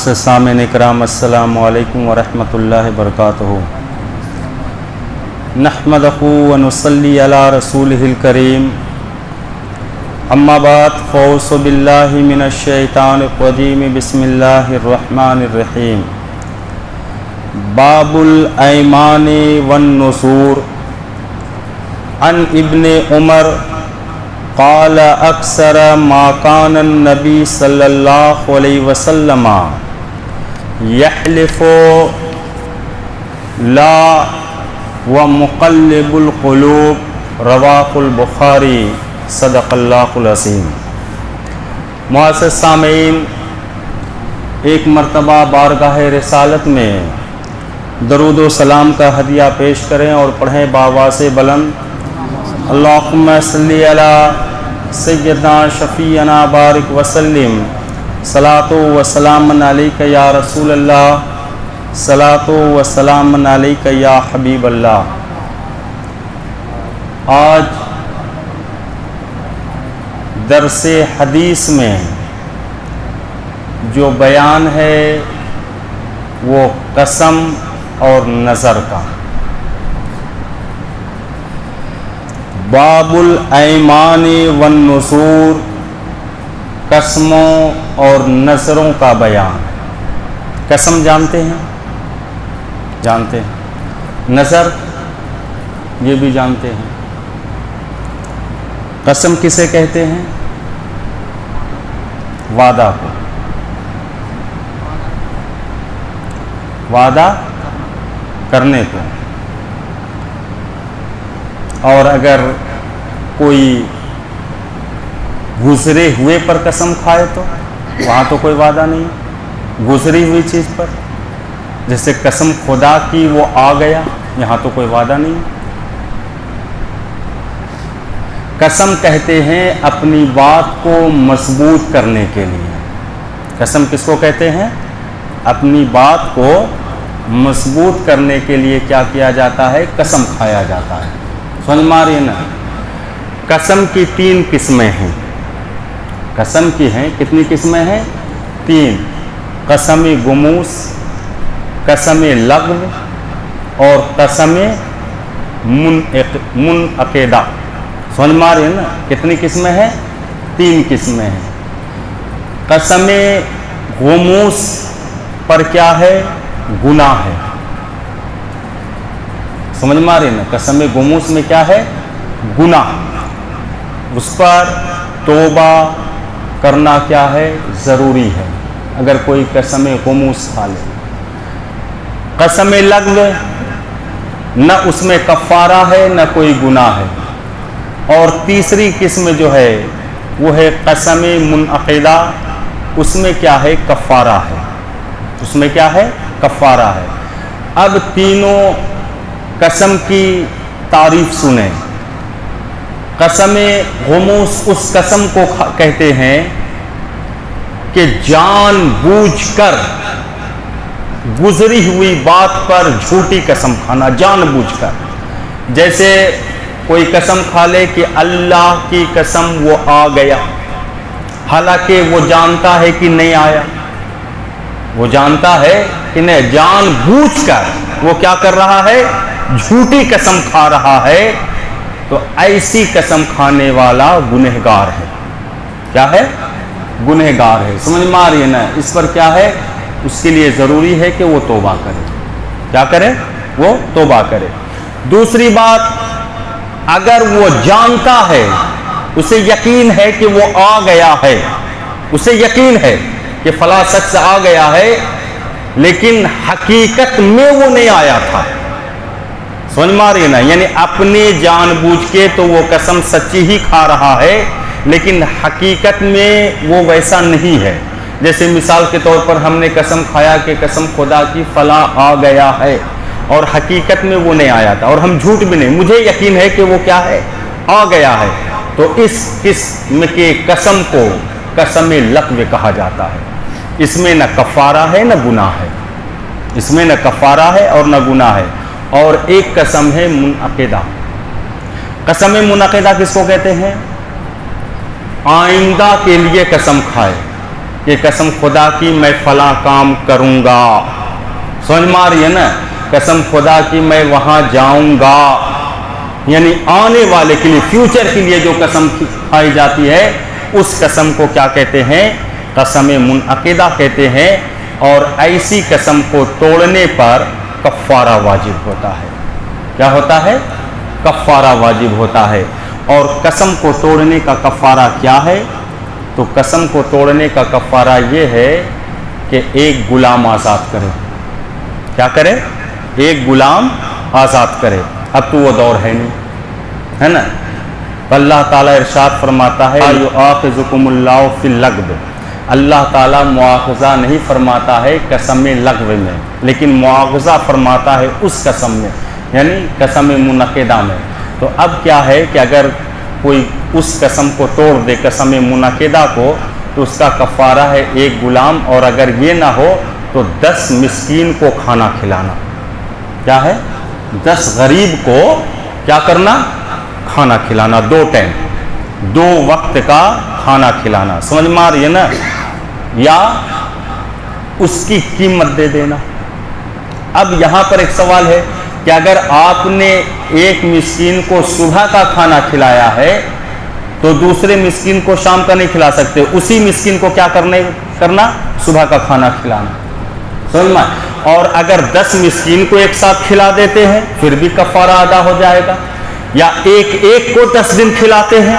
معزز سامعین کرام، السلام علیکم ورحمۃ اللہ وبرکاتہ۔ نحمدہ ونصلی علی رسولہ الکریم، اما بعد فاعوذ باللہ من الشیطان الرجیم، بسم اللہ الرحمن الرحیم۔ باب الایمان والنذور۔ عن ابن عمر قال اکثر ما کان النبی صلی اللہ علیہ وسلم یحلف لا ومقلب القلوب، رواہ البخاری، صدق اللہ العظیم۔ معزز سامعین، ایک مرتبہ بارگاہ رسالت میں درود و سلام کا ہدیہ پیش کریں اور پڑھیں بآواز بلند، اللہم صلی علی سیدنا شفیعنا بارک وسلم، صلاۃ و سلام علیک یا رسول اللہ، صلاۃ و سلام علیک یا حبیب اللہ۔ آج درس حدیث میں جو بیان ہے وہ قسم اور نظر کا۔ باب الایمان والنذور، قسموں اور نذروں کا بیان۔ قسم جانتے ہیں؟ جانتے ہیں۔ نذر یہ بھی جانتے ہیں۔ قسم کسے کہتے ہیں؟ وعدہ کو، وعدہ کرنے کو۔ اور اگر کوئی گزرے ہوئے پر قسم کھائے تو وہاں تو کوئی وعدہ نہیں، گزری ہوئی چیز پر، جیسے قسم خدا کی وہ آ گیا، یہاں تو کوئی وعدہ نہیں۔ قسم کہتے ہیں اپنی بات کو مضبوط کرنے کے لیے۔ قسم کس کو کہتے ہیں؟ اپنی بات کو مضبوط کرنے کے لیے کیا کیا جاتا ہے؟ قسم کھایا جاتا ہے۔ سمجھ میں آ رہی ہے نا؟ قسم کی 3 قسمیں ہیں۔ قسم کی ہیں کتنی قسمیں ہیں؟ 3۔ قسم گموس، قسم لغو اور قسم منعقدہ۔ سمجھ میں آ رہی ہے نا؟ کتنی قسمیں ہیں؟ 3 قسمیں ہیں۔ قسم غموس پر کیا ہے؟ گناہ ہے۔ سمجھ میں آ رہی ہے نا؟ قسم غموس میں کیا ہے؟ گناہ۔ اس پر توبہ کرنا کیا ہے؟ ضروری ہے، اگر کوئی قسم غموس کھا لے۔ قسم لغو، نہ اس میں کفارہ ہے نہ کوئی گناہ ہے۔ اور تیسری قسم جو ہے وہ ہے قسم منعقدہ، اس میں کیا ہے؟ کفارہ ہے۔ اس میں کیا ہے؟ کفارہ ہے۔ اب تینوں قسم کی تعریف سنیں۔ قسم غموس اس قسم کو کہتے ہیں کہ جان بوجھ کر گزری ہوئی بات پر جھوٹی قسم کھانا، جان بوجھ کر۔ جیسے کوئی قسم کھا لے کہ اللہ کی قسم وہ آ گیا، حالانکہ وہ جانتا ہے کہ نہیں آیا، وہ جانتا ہے کہ نہیں، جان بوجھ کر وہ کیا کر رہا ہے؟ جھوٹی قسم کھا رہا ہے، تو ایسی قسم کھانے والا گنہگار ہے۔ کیا ہے؟ گنہگار ہے۔ سمجھ میں آ رہی ہے نا؟ اس پر کیا ہے؟ اس کے لیے ضروری ہے کہ وہ توبہ کرے۔ کیا کرے؟ وہ توبہ کرے۔ دوسری بات، اگر وہ جانتا ہے، اسے یقین ہے کہ وہ آ گیا ہے، اسے یقین ہے کہ فلاں شخص آ گیا ہے، لیکن حقیقت میں وہ نہیں آیا تھا۔ سمجھ میں آ رہی ہے نا؟ یعنی اپنی جان بوجھ کے تو وہ قسم سچی ہی کھا رہا ہے، لیکن حقیقت میں وہ ویسا نہیں ہے۔ جیسے مثال کے طور پر ہم نے قسم کھایا کہ قسم خدا کی فلاں آ گیا ہے، اور حقیقت میں وہ نہیں آیا تھا، اور ہم جھوٹ بھی نہیں، مجھے یقین ہے کہ وہ کیا ہے؟ آ گیا ہے، تو اس قسم کے قسم کو قسم لغو کہا جاتا ہے۔ اس میں نہ کفارہ ہے نہ گناہ ہے، اس میں نہ کفارہ ہے اور نہ گناہ ہے۔ اور ایک قسم ہے منعقدہ۔ قسم منعقدہ کس کو کہتے ہیں؟ آئندہ کے لیے قسم کھائے کہ قسم خدا کی میں فلاں کام کروں گا، سمجھ میں آ رہی ہے نا، قسم خدا کی میں وہاں جاؤں گا، یعنی آنے والے کے لیے، فیوچر کے لیے جو قسم کھائی جاتی ہے اس قسم کو کیا کہتے ہیں؟ قسم منعقدہ کہتے ہیں۔ اور ایسی قسم کو توڑنے پر کفارہ واجب ہوتا ہے۔ کیا ہوتا ہے؟ کفارہ واجب ہوتا ہے۔ اور قسم کو توڑنے کا کفارہ کیا ہے؟ تو قسم کو توڑنے کا کفارہ یہ ہے کہ ایک غلام آزاد کرے۔ کیا کرے؟ ایک غلام آزاد کرے۔ اب تو وہ دور ہے نہیں، ہے نا؟ اللہ تعالیٰ ارشاد فرماتا ہے یؤاخذکم اللہ فی اللغو، اللہ تعالیٰ مواخذہ نہیں فرماتا ہے قسم لغو میں، لیکن مواخذہ فرماتا ہے اس قسم میں، یعنی قسم منعقدہ میں۔ تو اب کیا ہے کہ اگر کوئی اس قسم کو توڑ دے، قسم منعقدہ کو، تو اس کا کفارہ ہے ایک غلام، اور اگر یہ نہ ہو تو 10 مسکین کو کھانا کھلانا۔ کیا ہے؟ 10 غریب کو کیا کرنا؟ کھانا کھلانا، 2 ٹائم، 2 وقت کا کھانا کھلانا، سمجھ میں آ رہی ہے نا؟ یا اس کی قیمت دے دینا۔ اب یہاں پر ایک سوال ہے کہ اگر آپ نے ایک مسکین کو صبح کا کھانا کھلایا ہے تو دوسرے مسکین کو شام کا نہیں کھلا سکتے، اسی مسکین کو کیا کرنا؟ صبح کا کھانا کھلانا، سمجھ میں؟ اور اگر 10 مسکین کو ایک ساتھ کھلا دیتے ہیں پھر بھی کفارہ ادا ہو جائے گا، یا ایک کو 10 دن کھلاتے ہیں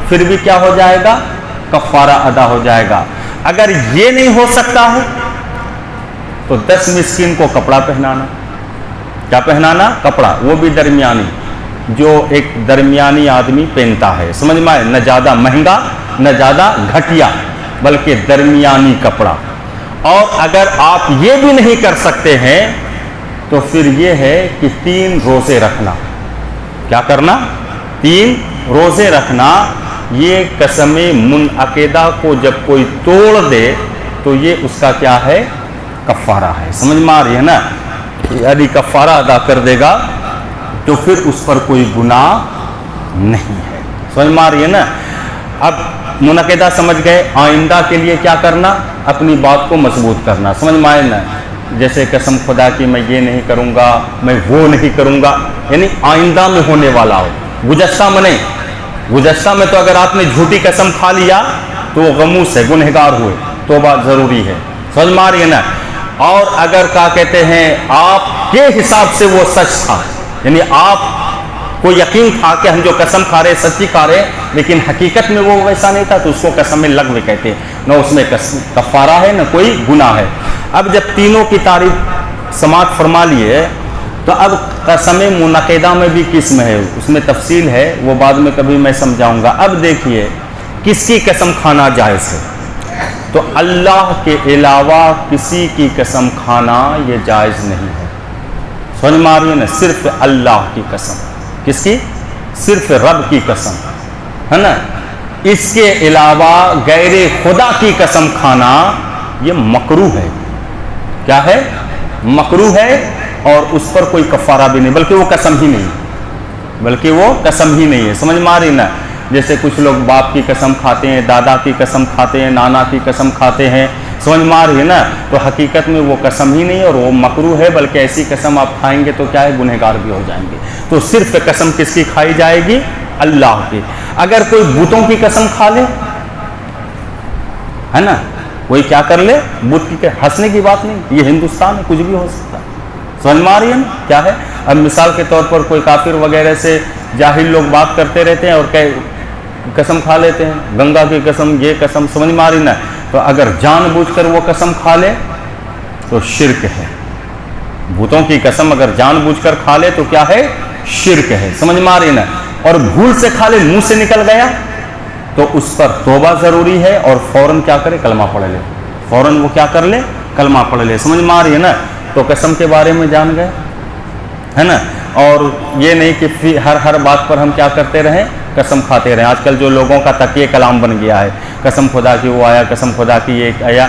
پھر بھی کیا ہو جائے گا؟ کفارہ ادا ہو جائے گا۔ اگر یہ نہیں ہو سکتا ہے تو 10 مسکین کو کپڑا پہنانا۔ کیا پہنانا؟ کپڑا، وہ بھی درمیانی، جو ایک درمیانی آدمی پہنتا ہے، سمجھ میں آئے؟ نہ زیادہ مہنگا نہ زیادہ گھٹیا، بلکہ درمیانی کپڑا۔ اور اگر آپ یہ بھی نہیں کر سکتے ہیں تو پھر یہ ہے کہ 3 روزے رکھنا۔ کیا کرنا؟ 3 روزے رکھنا۔ یہ قسم منعقدہ کو جب کوئی توڑ دے تو یہ اس کا کیا ہے؟ کفارہ ہے، سمجھ میں آ رہی ہے نا؟ یعنی کفارہ ادا کر دے گا تو پھر اس پر کوئی گناہ نہیں ہے، سمجھ میں آ رہی ہے نا؟ اب منعقدہ سمجھ گئے، آئندہ کے لیے کیا کرنا؟ اپنی بات کو مضبوط کرنا، سمجھ میں آئے نا؟ جیسے قسم خدا کی میں یہ نہیں کروں گا، میں وہ نہیں کروں گا، یعنی آئندہ میں ہونے والا ہو، گزشتہ میں نہیں۔ گزشتہ میں تو اگر آپ نے جھوٹی قسم کھا لیا تو وہ غموس ہے، گنہگار ہوئے، توبہ ضروری ہے، سمجھ میں آ رہی ہے نا؟ اور اگر کیا کہتے ہیں آپ کے حساب سے وہ سچ تھا، یعنی آپ کو یقین تھا کہ ہم جو قسم کھا رہے سچی کھا رہے، لیکن حقیقت میں وہ ویسا نہیں تھا، تو اس کو قسم لغو کہتے ہیں، نہ اس میں کفارہ ہے نہ کوئی گناہ ہے۔ اب جب تینوں کی تعریف سماعت فرما لیے تو اب قسم منعقدہ میں بھی قسم ہے، اس میں تفصیل ہے، وہ بعد میں کبھی میں سمجھاؤں گا۔ اب دیکھیے کس کی قسم کھانا جائز ہے؟ تو اللہ کے علاوہ کسی کی قسم کھانا یہ جائز نہیں ہے، سمجھ میں آ رہی ہے نا؟ صرف اللہ کی قسم۔ کس کی؟ صرف رب کی قسم، ہے نا؟ اس کے علاوہ غیر خدا کی قسم کھانا یہ مکروہ ہے۔ کیا ہے؟ مکروہ ہے، اور اس پر کوئی کفارہ بھی نہیں، بلکہ وہ قسم ہی نہیں، بلکہ وہ قسم ہی نہیں ہے، سمجھ میں آ رہی نا؟ جیسے کچھ لوگ باپ کی قسم کھاتے ہیں، دادا کی قسم کھاتے ہیں، نانا کی قسم کھاتے ہیں، سمجھ میں آ رہی ہے نا؟ تو حقیقت میں وہ قسم ہی نہیں اور وہ مکروہ ہے، بلکہ ایسی قسم آپ کھائیں گے تو کیا ہے؟ گنہگار بھی ہو جائیں گے۔ تو صرف قسم کس کی کھائی جائے گی؟ اللہ کی۔ اگر کوئی بتوں کی قسم کھا لے، ہے نا، کوئی کیا کر لے، بت کی، ہنسنے کی بات نہیں، یہ ہندوستان ہے، کچھ بھی ہو سکتا ہے، سمجھ میں آ رہی ہے نا؟ کیا ہے؟ اب مثال کے طور پر کوئی کافر وغیرہ سے جاہل لوگ بات کرتے رہتے ہیں اور قسم کھا لیتے ہیں، گنگا کی قسم، یہ قسم، سمجھ میں آ رہی نا؟ تو اگر جان بوجھ کر وہ قسم کھا لے تو شرک ہے۔ بتوں کی قسم اگر جان بوجھ کر کھا لے تو کیا ہے؟ شرک ہے، سمجھ میں آ رہی نا؟ اور بھول سے کھا لے، منہ سے نکل گیا، تو اس پر توبہ ضروری ہے، اور فوراً کیا کرے؟ کلمہ پڑھ لے، فوراً وہ کیا کر لے؟ کلمہ پڑھ لے، سمجھ میں آ رہی ہے نا؟ تو قسم کے بارے میں جان گئے، ہے نا؟ اور یہ نہیں کہ ہر بات پر ہم کیا کرتے رہیں؟ قسم کھاتے رہیں۔ آج کل جو لوگوں کا تکیہ کلام بن گیا ہے، قسم خدا کی وہ آیا، قسم خدا کی یہ آیا،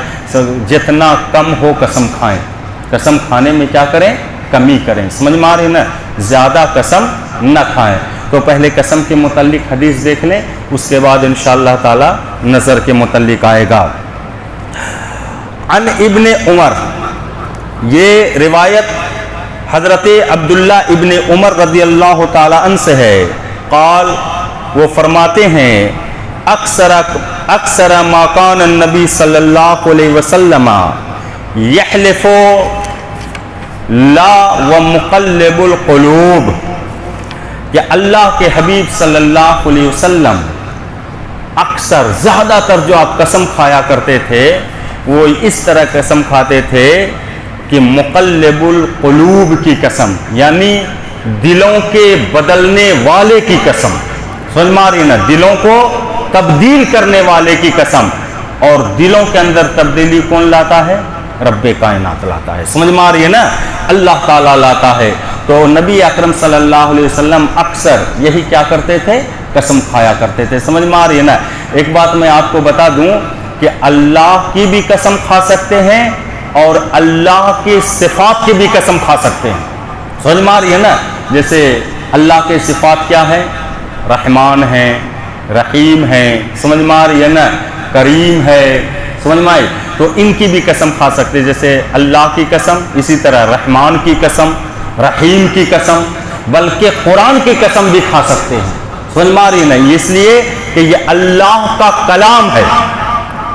جتنا کم ہو قسم کھائیں، قسم کھانے میں کیا کریں؟ کمی کریں، سمجھ میں آ رہی ہے نا؟ زیادہ قسم نہ کھائیں۔ تو پہلے قسم کے متعلق حدیث دیکھ لیں، اس کے بعد انشاءاللہ تعالی نظر کے متعلق آئے گا۔ عن ابن عمر، یہ روایت حضرت عبداللہ ابن عمر رضی اللہ تعالی عنہ سے ہے، قال، وہ فرماتے ہیں، اکثر ما کان النبی صلی اللہ علیہ وسلم یحلف لا ومقلب القلوب، کہ اللہ کے حبیب صلی اللہ علیہ وسلم اکثر زیادہ تر جو آپ قسم کھایا کرتے تھے وہ اس طرح قسم کھاتے تھے کہ مقلب القلوب کی قسم، یعنی دلوں کے بدلنے والے کی قسم، سمجھ میں آ رہی نا، دلوں کو تبدیل کرنے والے کی قسم، اور دلوں کے اندر تبدیلی کون لاتا ہے؟ رب کائنات لاتا ہے، سمجھ میں آ رہی ہے نا، اللہ تعالیٰ لاتا ہے۔ تو نبی اکرم صلی اللہ علیہ وسلم اکثر یہی کیا کرتے تھے؟ قسم کھایا کرتے تھے، سمجھ میں آ رہی ہے نا۔ ایک بات میں آپ کو بتا دوں کہ اللہ کی بھی قسم کھا سکتے ہیں اور اللہ کی صفات کی بھی قسم کھا سکتے ہیں، سمجھ میں آ رہی ہے نا۔ جیسے اللہ کے صفات کیا ہے؟ رحمان ہے، رحیم ہے، سمجھ میں آ رہی ہے نا، کریم ہے، سمجھ میں آئی، تو ان کی بھی قسم کھا سکتے ہیں، جیسے اللہ کی قسم، اسی طرح رحمان کی قسم، رحیم کی قسم، بلکہ قرآن کی قسم بھی کھا سکتے ہیں، سمجھ میں آ رہی نہیں، اس لیے کہ یہ اللہ کا کلام ہے،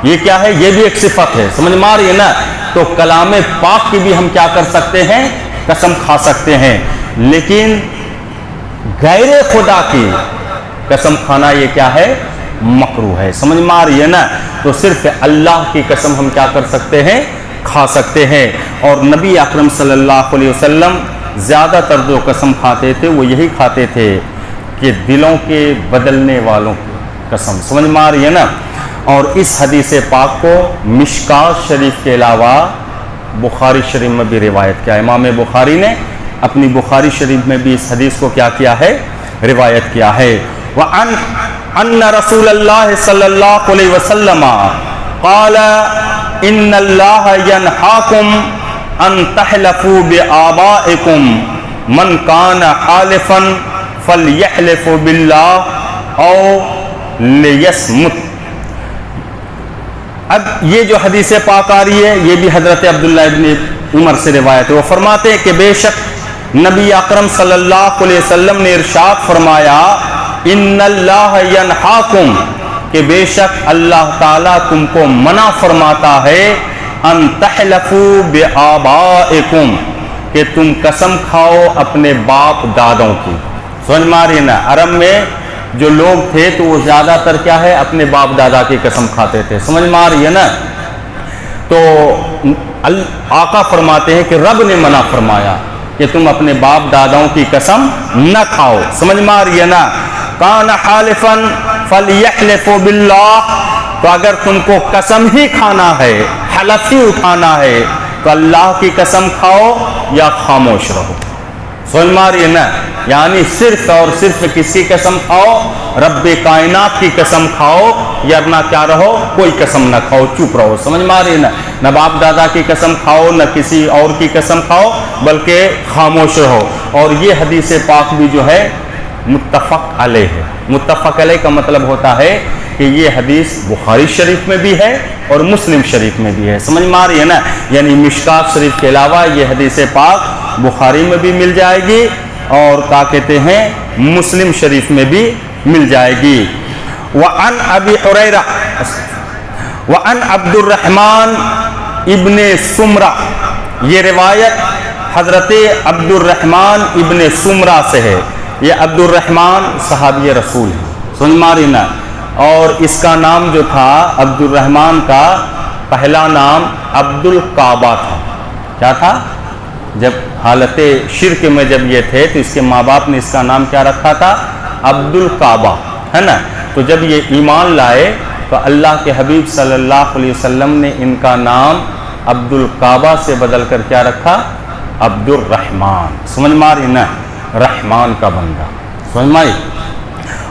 یہ کیا ہے؟ یہ بھی ایک صفت ہے، سمجھ میں آ رہی ہے نا۔ تو کلام پاک کی بھی ہم کیا کر سکتے ہیں؟ قسم کھا سکتے ہیں، لیکن غیر خدا کی قسم کھانا یہ کیا ہے؟ مکروہ ہے، سمجھ میں آ رہی ہے نا۔ تو صرف اللہ کی قسم ہم کیا کر سکتے ہیں؟ کھا سکتے ہیں۔ اور نبی اکرم صلی اللہ علیہ وسلم زیادہ تر جو قسم کھاتے تھے وہ یہی کھاتے تھے کہ دلوں کے بدلنے والوں کی قسم، سمجھ میں آ رہی ہے نا۔ اور اس حدیث پاک کو مشکات شریف کے علاوہ بخاری شریف میں بھی روایت کیا، امام بخاری نے اپنی بخاری شریف میں بھی اس حدیث کو کیا کیا ہے؟ روایت کیا ہے۔ وَأَنْ أَنَّ رَسُولَ اللَّهِ صَلَّى اللَّهُ عَلَيْهِ وَسَلَّمَ قَالَ إِنَّ اللَّهَ يَنْهَاكُمْ أَن تَحْلَفُوا بِآبَائِكُمْ مَنْ كَانَ حَالِفًا فَلْيَحْلِفْ بِاللَّهِ أَوْ لِيَصْمُتْ۔ اب یہ جو حدیث پاک آ رہی ہے یہ بھی حضرت عبداللہ ابن عمر سے روایت ہے، وہ فرماتے ہیں کہ بے شک نبی اکرم صلی اللہ علیہ وسلم نے ارشاد فرمایا، ان اللہ ینہاکم، کہ بے شک اللہ تعالیٰ تم کو منع فرماتا ہے، ان تحلفوا بآبائکم، کہ تم قسم کھاؤ اپنے باپ دادوں کی، سمجھ میں آ رہی ہے نا۔ عرب میں جو لوگ تھے تو وہ زیادہ تر کیا ہے؟ اپنے باپ دادا کی قسم کھاتے تھے، سمجھ میں آ رہی ہے نا۔ تو آقا فرماتے ہیں کہ رب نے منع فرمایا کہ تم اپنے باپ داداؤں کی قسم نہ کھاؤ، سمجھ میں آ رہی ہے نا۔ کان حالفا فلیحلف باللہ، تو اگر تم کو قسم ہی کھانا ہے، حلف ہی اٹھانا ہے، تو اللہ کی قسم کھاؤ یا خاموش رہو، سمجھ میں آ رہی ہے نا۔ یعنی صرف اور صرف کس کی قسم کھاؤ؟ رب کائنات کی قسم کھاؤ، یا نہ کیا رہو؟ کوئی قسم نہ کھاؤ، چپ رہو، سمجھ میں آ رہی ہے نا۔ نہ باپ دادا کی قسم کھاؤ نہ کسی اور کی قسم کھاؤ، بلکہ خاموش رہو۔ اور یہ حدیث پاک بھی جو ہے متفق علیہ ہے۔ متفق علیہ کا مطلب ہوتا ہے کہ یہ حدیث بخاری شریف میں بھی ہے اور مسلم شریف میں بھی ہے، سمجھ میں آ رہی ہے نا۔ یعنی مشکات شریف کے علاوہ یہ حدیث پاک بخاری میں بھی مل جائے گی اور کیا کہتے ہیں مسلم شریف میں بھی مل جائے گی۔ وعن ابی حریرہ وعن عبد الرحمن ابن سمرہ، یہ روایت حضرت عبد الرحمن ابن سمرہ سے ہے۔ یہ عبد الرحمن صحابی رسول ہے، سمجھ میں آ رہی نا۔ اور اس کا نام جو تھا عبد الرحمن کا پہلا نام عبد الکعبہ تھا۔ کیا تھا؟ جب حالت شرک میں جب یہ تھے تو اس کے ماں باپ نے اس کا نام کیا رکھا تھا؟ عبد الکعبہ، ہے نا۔ تو جب یہ ایمان لائے تو اللہ کے حبیب صلی اللہ علیہ وسلم نے ان کا نام عبد الکعبہ سے بدل کر کیا رکھا؟ عبد الرحمن، سمجھ میں آ رہی نا، رحمان کا بندہ، سمجھ میں آئی۔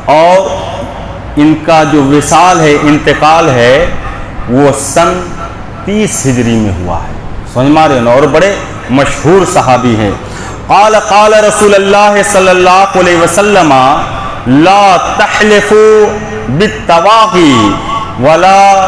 اور ان کا جو وصال ہے، انتقال ہے، وہ سن 30 ہجری میں ہوا ہے، سمجھ میں آ رہی نا، اور بڑے مشہور صحابی ہیں۔ قال قال رسول اللہ صلی اللہ علیہ وسلم لا تحلفوا بالتواغی ولا